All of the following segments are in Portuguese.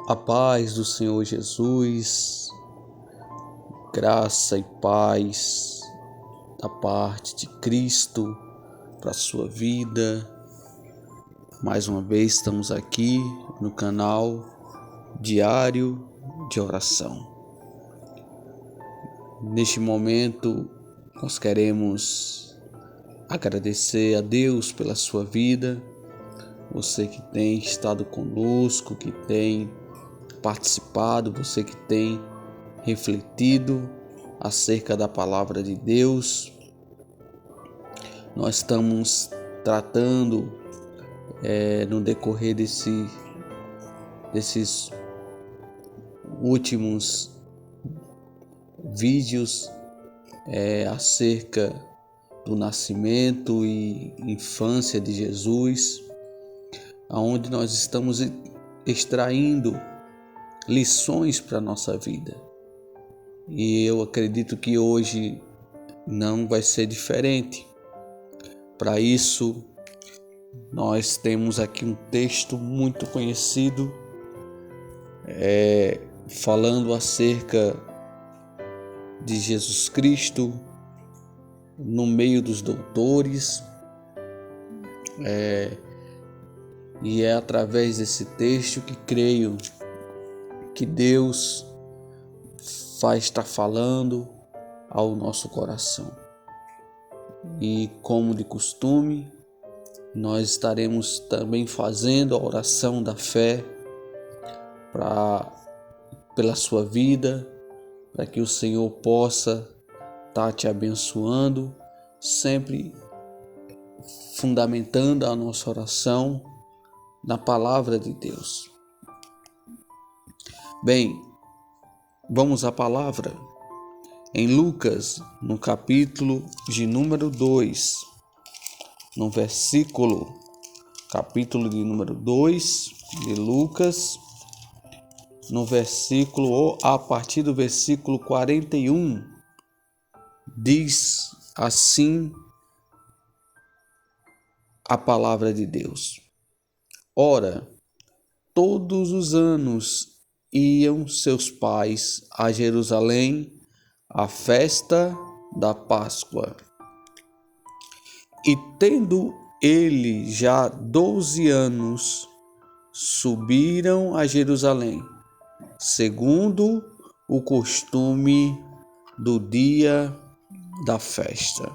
A paz do Senhor Jesus, graça e paz da parte de Cristo para a sua vida. Mais uma vez estamos aqui no canal Diário de Oração. Neste momento nós queremos agradecer a Deus pela sua vida, você que tem estado conosco, que tem participado, você que tem refletido acerca da palavra de Deus. Nós estamos tratando no decorrer desses últimos vídeos acerca do nascimento e infância de Jesus, onde nós estamos extraindo lições para a nossa vida. E eu acredito que hoje não vai ser diferente. Para isso, nós temos aqui um texto muito conhecido, falando acerca de Jesus Cristo no meio dos doutores, e é através desse texto que creio que Deus vai estar falando ao nosso coração. E como de costume, nós estaremos também fazendo a oração da fé pela sua vida, para que o Senhor possa estar te abençoando, sempre fundamentando a nossa oração na palavra de Deus. Bem, vamos à palavra. Em Lucas, no capítulo de número 2, no capítulo de número 2 de Lucas, no versículo, ou a partir do versículo 41, diz assim a palavra de Deus. Ora, todos os anos iam seus pais a Jerusalém à festa da Páscoa. E tendo ele já 12 anos, subiram a Jerusalém, segundo o costume do dia da festa.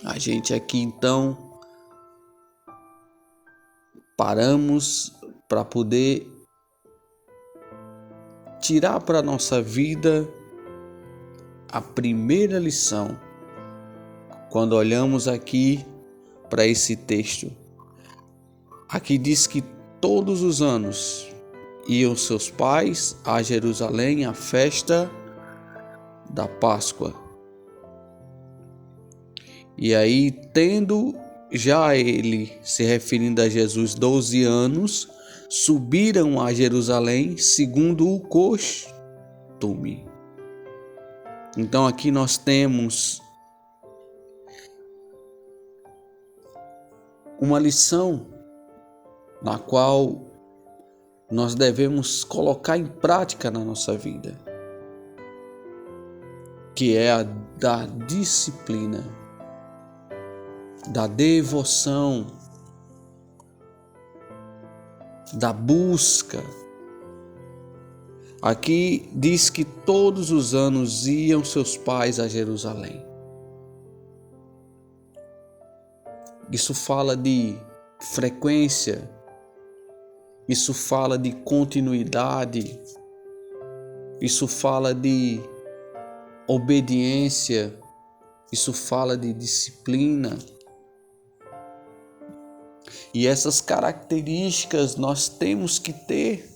A gente aqui então paramos para poder tirar para a nossa vida a primeira lição quando olhamos aqui para esse texto. Aqui diz que todos os anos iam seus pais a Jerusalém à festa da Páscoa. E aí, tendo já ele, se referindo a Jesus, 12 anos, subiram a Jerusalém segundo o costume. Então aqui nós temos uma lição na qual nós devemos colocar em prática na nossa vida, que é a da disciplina, da devoção, da busca. Aqui diz que todos os anos iam seus pais a Jerusalém. Isso fala de frequência, isso fala de continuidade, isso fala de obediência, isso fala de disciplina. E essas características nós temos que ter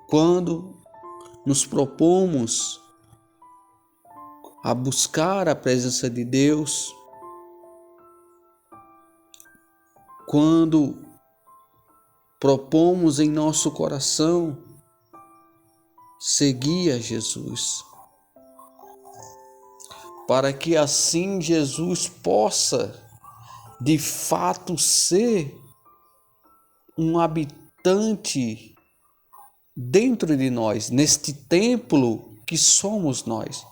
quando nos propomos a buscar a presença de Deus, quando propomos em nosso coração seguir a Jesus, para que assim Jesus possa de fato ser um habitante habitante dentro de nós, neste templo que somos nós,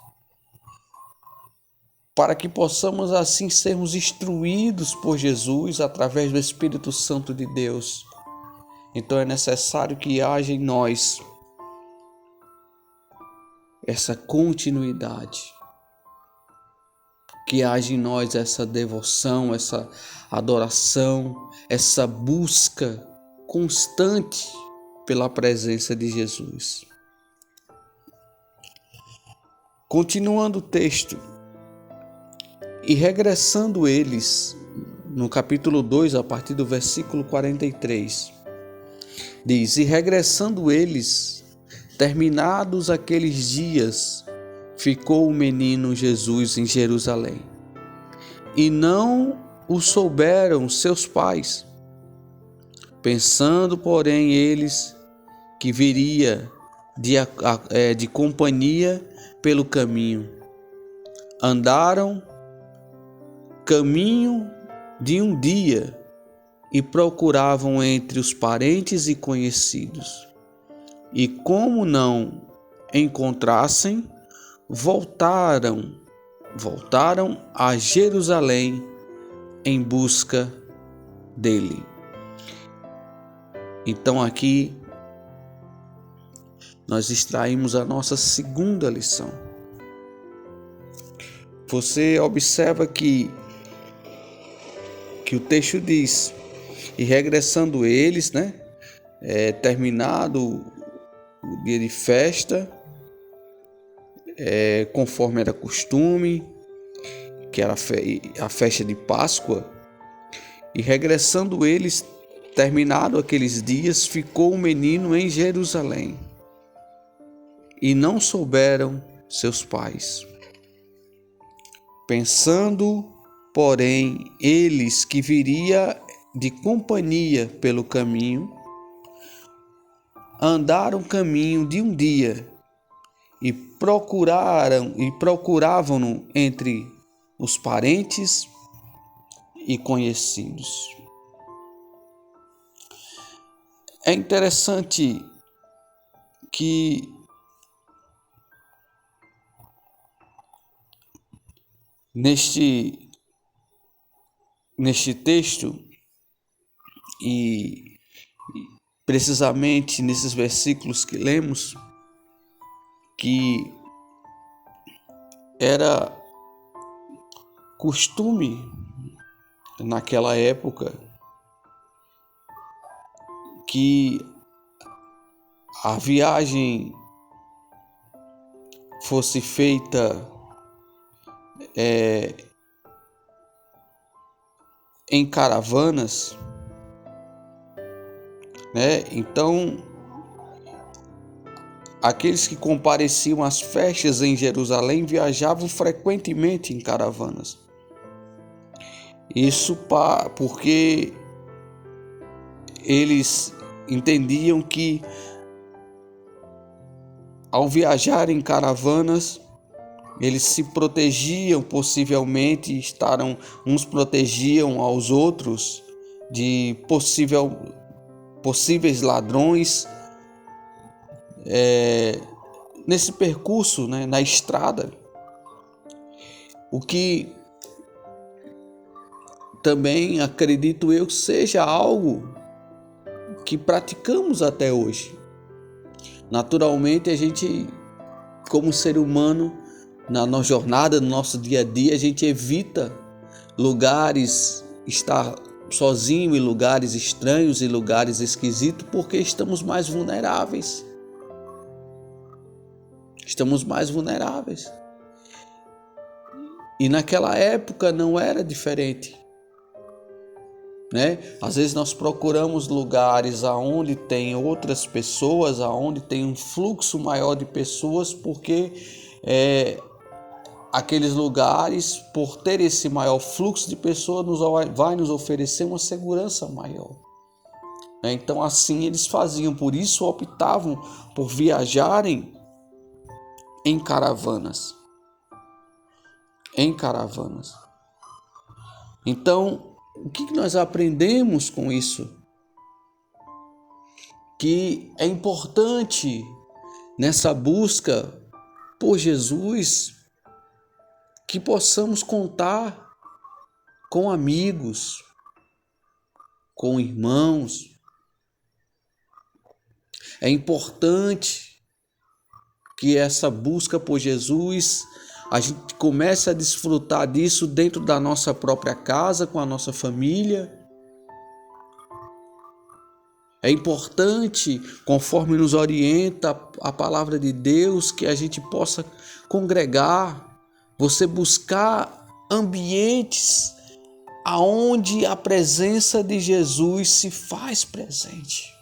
para que possamos assim sermos instruídos por Jesus através do Espírito Santo de Deus. Então é necessário que haja em nós essa continuidade, que haja em nós essa devoção, essa adoração, essa busca constante pela presença de Jesus. Continuando o texto, e regressando eles, no capítulo 2, a partir do versículo 43, diz: E regressando eles, terminados aqueles dias, ficou o menino Jesus em Jerusalém. E não o souberam seus pais, pensando, porém, eles que viria de companhia pelo caminho. Andaram caminho de um dia e procuravam entre os parentes e conhecidos. E como não encontrassem, voltaram a Jerusalém em busca dele. Então aqui nós extraímos a nossa segunda lição. Você observa que o texto diz: e regressando eles, terminado o dia de festa, conforme era costume, que era a festa de Páscoa, e regressando eles, terminado aqueles dias, ficou o menino em Jerusalém, e não souberam seus pais. Pensando, porém, eles que viria de companhia pelo caminho, andaram caminho de um dia e procuravam-no entre os parentes e conhecidos. É interessante que neste texto, e precisamente nesses versículos que lemos, que era costume naquela época que a viagem fosse feita em caravanas, Então, aqueles que compareciam às festas em Jerusalém viajavam frequentemente em caravanas. Isso porque eles entendiam que ao viajar em caravanas, eles se protegiam, possivelmente uns protegiam aos outros de possíveis ladrões nesse percurso, na estrada. O que também acredito eu seja algo que praticamos até hoje. Naturalmente, a gente, como ser humano, na nossa jornada, no nosso dia a dia, a gente evita estar sozinho em lugares estranhos e lugares esquisitos, porque estamos mais vulneráveis. E naquela época não era diferente. Às vezes nós procuramos lugares aonde tem outras pessoas, aonde tem um fluxo maior de pessoas, porque aqueles lugares, por ter esse maior fluxo de pessoas, vai nos oferecer uma segurança maior. Então assim eles faziam, por isso optavam por viajarem em caravanas. Então, o que nós aprendemos com isso? que é importante nessa busca por Jesus que possamos contar com amigos, com irmãos. É importante que essa busca por Jesus, a gente comece a desfrutar disso dentro da nossa própria casa, com a nossa família. É importante, conforme nos orienta a palavra de Deus, que a gente possa congregar, você buscar ambientes aonde a presença de Jesus se faz presente.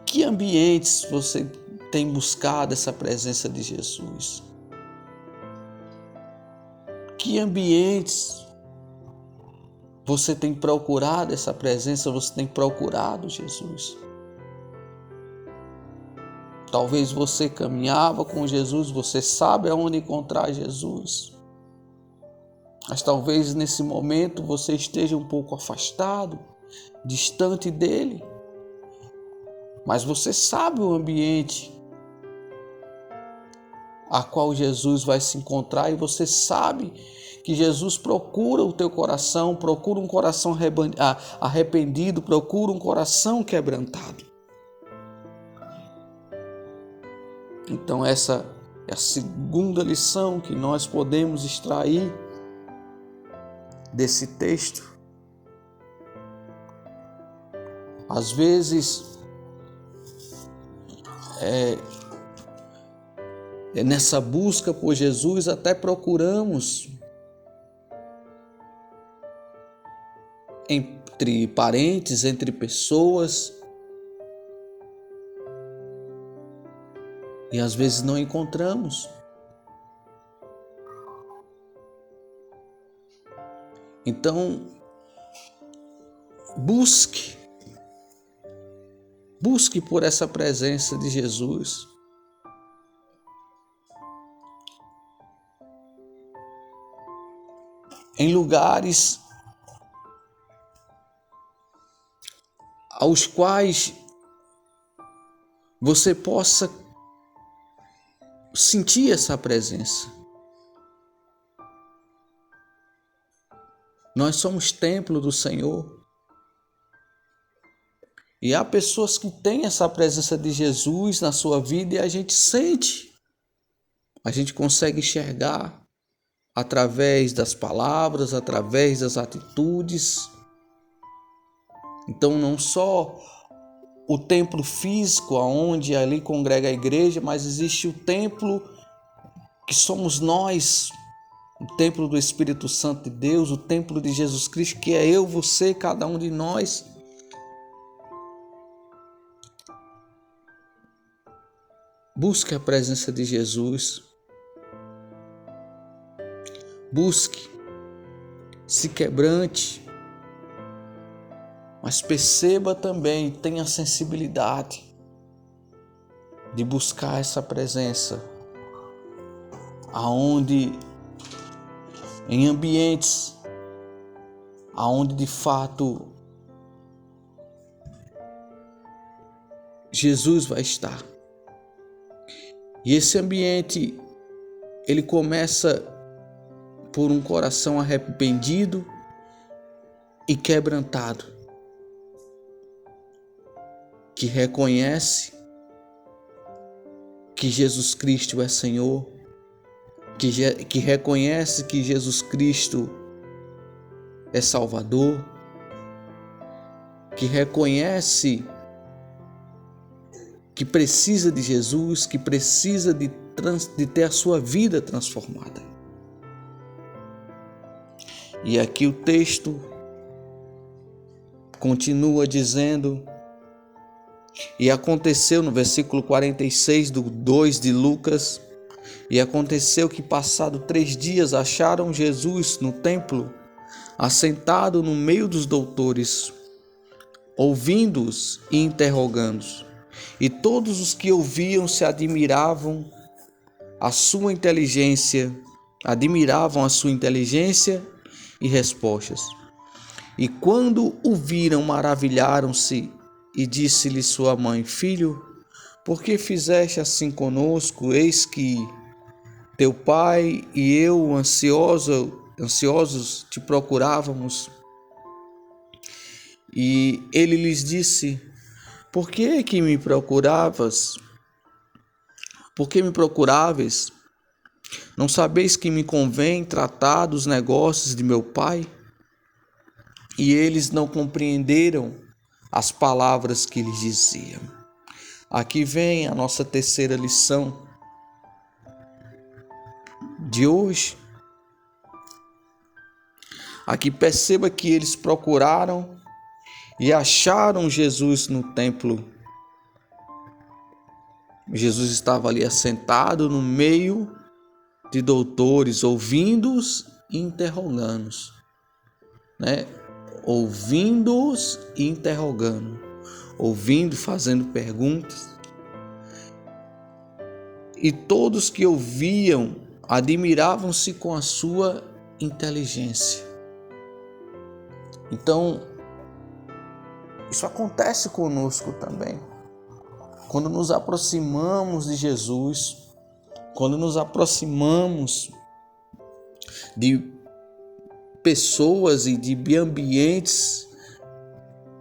Que ambientes você tem buscado essa presença de Jesus? Que ambientes você tem procurado essa presença, você tem procurado Jesus? Talvez você caminhava com Jesus, você sabe aonde encontrar Jesus. Mas talvez nesse momento você esteja um pouco afastado, distante dele. Mas você sabe o ambiente a qual Jesus vai se encontrar e você sabe que Jesus procura o teu coração, procura um coração arrependido, procura um coração quebrantado. Então essa é a segunda lição que nós podemos extrair desse texto. Às vezes nessa busca por Jesus até procuramos entre parentes, entre pessoas, e às vezes não encontramos. Então, busque por essa presença de Jesus. Em lugares aos quais você possa sentir essa presença. Nós somos templo do Senhor. E há pessoas que têm essa presença de Jesus na sua vida e a gente sente. A gente consegue enxergar através das palavras, através das atitudes. Então não só o templo físico, onde ali congrega a igreja, mas existe o templo que somos nós, o templo do Espírito Santo de Deus, o templo de Jesus Cristo, que é eu, você, cada um de nós. Busque a presença de Jesus. Busque, se quebrante, mas perceba também, tenha sensibilidade de buscar essa presença, aonde, em ambientes, aonde de fato Jesus vai estar. E esse ambiente, ele começa por um coração arrependido e quebrantado, que reconhece que Jesus Cristo é Senhor, que reconhece que Jesus Cristo é Salvador, que reconhece que precisa de Jesus, que precisa de ter a sua vida transformada. E aqui o texto continua dizendo: e aconteceu, no versículo 46 do 2 de Lucas, e aconteceu que passado 3 dias acharam Jesus no templo, assentado no meio dos doutores, ouvindo-os e interrogando-os. E todos os que ouviam se admiravam a sua inteligência e respostas. E quando o viram, maravilharam-se, e disse-lhe sua mãe: Filho, por que fizeste assim conosco? Eis que teu pai e eu ansiosos te procurávamos. E ele lhes disse: Por que me procuravas? Por que me procuráveis? Não sabeis que me convém tratar dos negócios de meu pai? E eles não compreenderam as palavras que lhes diziam. Aqui vem a nossa terceira lição de hoje. Aqui perceba que eles procuraram e acharam Jesus no templo. Jesus estava ali assentado no meio de doutores, ouvindo-os e interrogando-os, né? Ouvindo-os e interrogando, ouvindo, fazendo perguntas. E todos que ouviam admiravam-se com a sua inteligência. Então, isso acontece conosco também. Quando nos aproximamos de Jesus, quando nos aproximamos de pessoas e de ambientes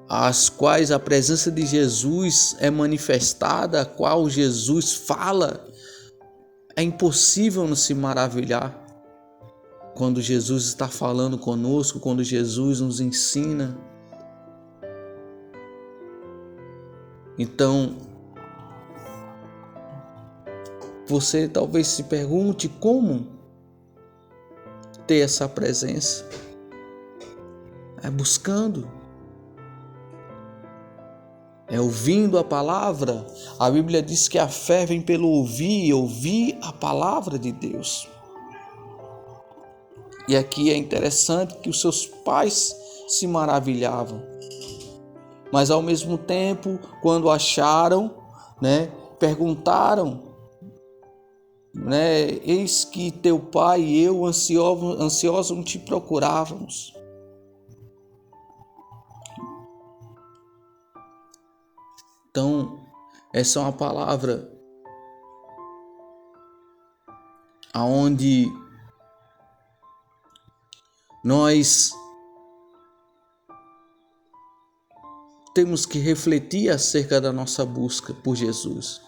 às quais a presença de Jesus é manifestada, a qual Jesus fala, é impossível não se maravilhar quando Jesus está falando conosco, quando Jesus nos ensina. Então, você talvez se pergunte como ter essa presença. É buscando, é ouvindo a palavra. A Bíblia diz que a fé vem pelo ouvir a palavra de Deus. E aqui é interessante que os seus pais se maravilhavam. Mas ao mesmo tempo, quando acharam, perguntaram, eis que teu pai e eu ansiosos te procurávamos. Então, essa é uma palavra aonde nós temos que refletir acerca da nossa busca por Jesus.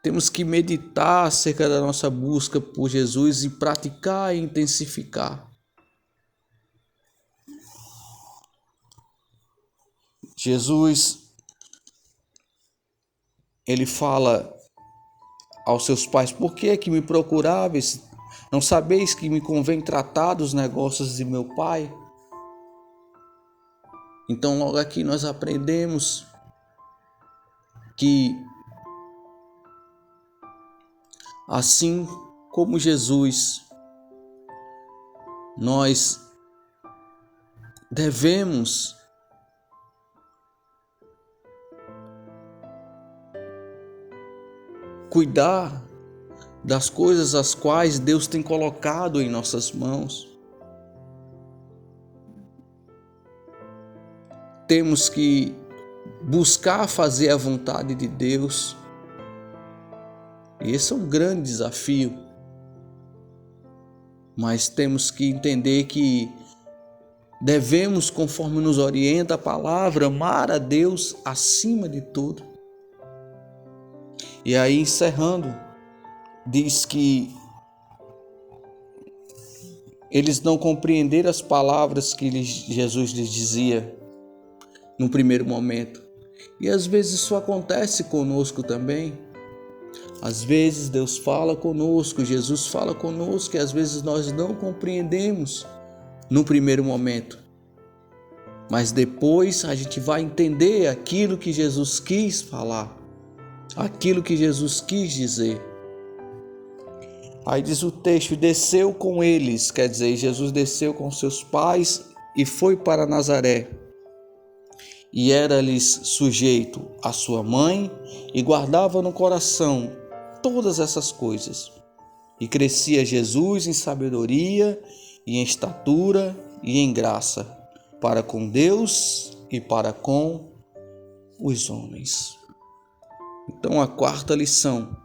Temos que meditar acerca da nossa busca por Jesus e praticar e intensificar. Jesus, ele fala aos seus pais: Por que me procuráveis? Não sabeis que me convém tratar dos negócios de meu pai? Então, logo aqui nós aprendemos que, assim como Jesus, nós devemos cuidar das coisas as quais Deus tem colocado em nossas mãos. Temos que buscar fazer a vontade de Deus. E esse é um grande desafio. Mas temos que entender que devemos, conforme nos orienta a palavra, amar a Deus acima de tudo. E aí, encerrando, diz que eles não compreenderam as palavras que Jesus lhes dizia no primeiro momento. E às vezes isso acontece conosco também. Às vezes Deus fala conosco, Jesus fala conosco, e às vezes nós não compreendemos no primeiro momento. Mas depois a gente vai entender aquilo que Jesus quis falar, aquilo que Jesus quis dizer. Aí diz o texto: desceu com eles, quer dizer, Jesus desceu com seus pais e foi para Nazaré. E era-lhes sujeito a sua mãe, e guardava no coração todas essas coisas. E crescia Jesus em sabedoria e em estatura e em graça para com Deus e para com os homens. Então a quarta lição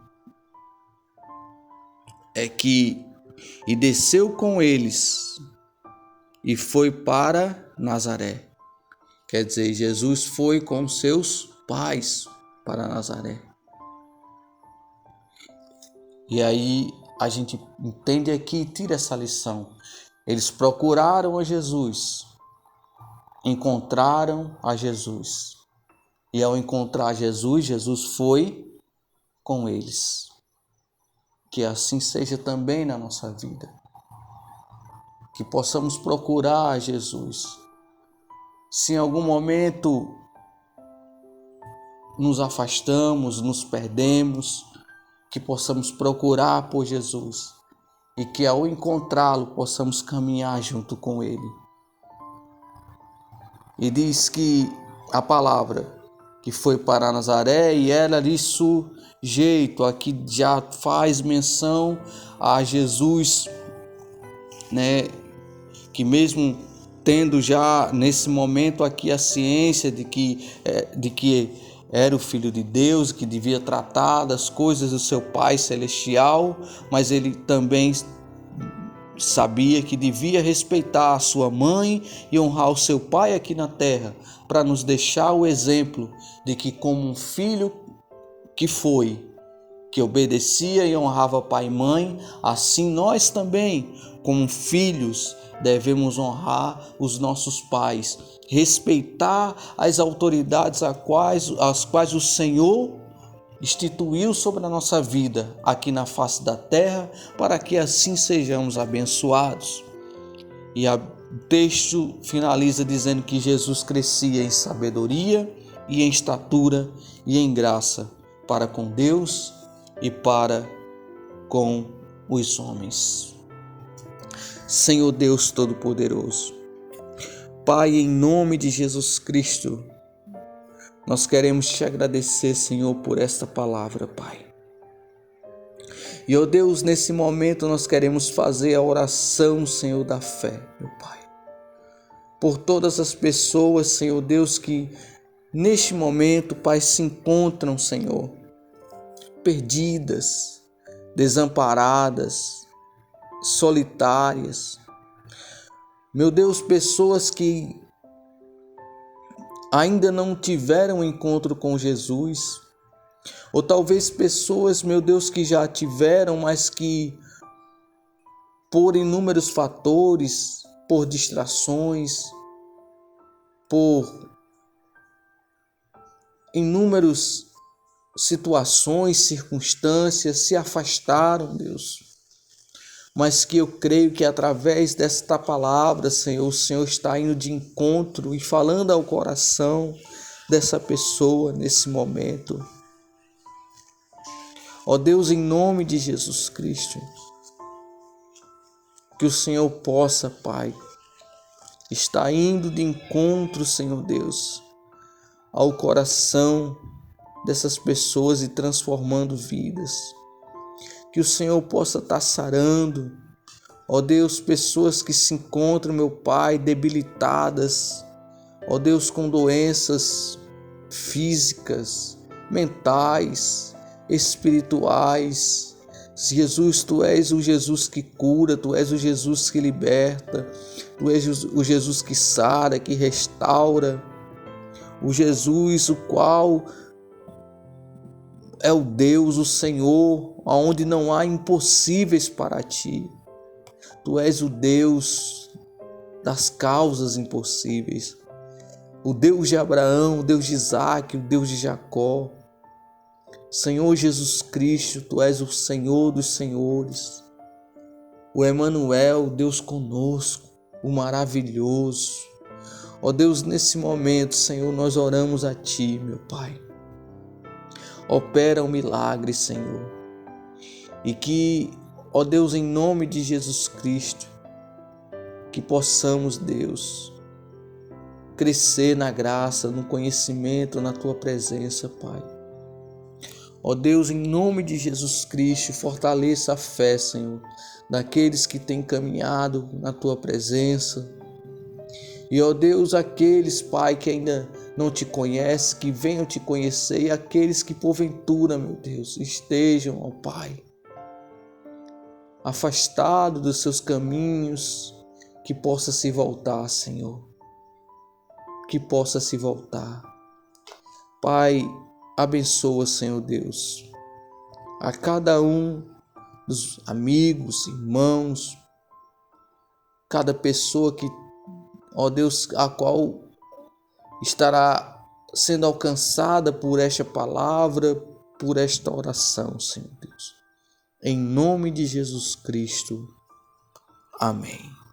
é que e desceu com eles e foi para Nazaré. Quer dizer, Jesus foi com seus pais para Nazaré. E aí a gente entende aqui e tira essa lição. Eles procuraram a Jesus, encontraram a Jesus. E ao encontrar Jesus, Jesus foi com eles. Que assim seja também na nossa vida. Que possamos procurar a Jesus. Se em algum momento nos afastamos, nos perdemos, que possamos procurar por Jesus e que ao encontrá-lo possamos caminhar junto com ele. E diz que a palavra que foi para Nazaré e era ali sujeito, aqui já faz menção a Jesus, né? Que mesmo tendo já nesse momento aqui a ciência de que era o Filho de Deus, que devia tratar das coisas do seu Pai Celestial, mas ele também sabia que devia respeitar a sua mãe e honrar o seu pai aqui na terra, para nos deixar o exemplo de que como um filho que foi, que obedecia e honrava pai e mãe, assim nós também, como filhos, devemos honrar os nossos pais, respeitar as autoridades as quais o Senhor instituiu sobre a nossa vida aqui na face da terra, para que assim sejamos abençoados. E o texto finaliza dizendo que Jesus crescia em sabedoria e em estatura e em graça para com Deus e para com os homens. Senhor Deus Todo-Poderoso, Pai, em nome de Jesus Cristo, nós queremos te agradecer, Senhor, por esta palavra, Pai. E, ó Deus, nesse momento nós queremos fazer a oração, Senhor, da fé, meu Pai. Por todas as pessoas, Senhor Deus, que neste momento, Pai, se encontram, Senhor, perdidas, desamparadas, solitárias. Meu Deus, pessoas que ainda não tiveram encontro com Jesus, ou talvez pessoas, meu Deus, que já tiveram, mas que por inúmeros fatores, por distrações, por inúmeras situações, circunstâncias, se afastaram, Deus. Mas que eu creio que através desta palavra, Senhor, o Senhor está indo de encontro e falando ao coração dessa pessoa nesse momento. Ó Deus, em nome de Jesus Cristo, que o Senhor possa, Pai, estar indo de encontro, Senhor Deus, ao coração dessas pessoas e transformando vidas. Que o Senhor possa estar sarando, ó Deus, pessoas que se encontram, meu Pai, debilitadas, ó Deus, com doenças físicas, mentais, espirituais. Jesus, Tu és o Jesus que cura, Tu és o Jesus que liberta, Tu és o Jesus que sara, que restaura, o Jesus o qual é o Deus, o Senhor, onde não há impossíveis para Ti. Tu és o Deus das causas impossíveis, o Deus de Abraão, o Deus de Isaac, o Deus de Jacó. Senhor Jesus Cristo, Tu és o Senhor dos senhores, o Emanuel, Deus conosco, o maravilhoso. Ó Deus, nesse momento, Senhor, nós oramos a Ti, meu Pai. Opera um milagre, Senhor. E que, ó Deus, em nome de Jesus Cristo, que possamos, Deus, crescer na graça, no conhecimento, na Tua presença, Pai. Ó Deus, em nome de Jesus Cristo, fortaleça a fé, Senhor, daqueles que têm caminhado na Tua presença, E, ó Deus, aqueles, Pai, que ainda não te conhecem, que venham te conhecer, e aqueles que porventura, meu Deus, estejam, ó Pai, afastados dos seus caminhos, que possa se voltar, Senhor, que possa se voltar. Pai, abençoa, Senhor Deus, a cada um dos amigos, irmãos, cada pessoa que, ó Deus, a qual estará sendo alcançada por esta palavra, por esta oração, Senhor Deus. Em nome de Jesus Cristo. Amém.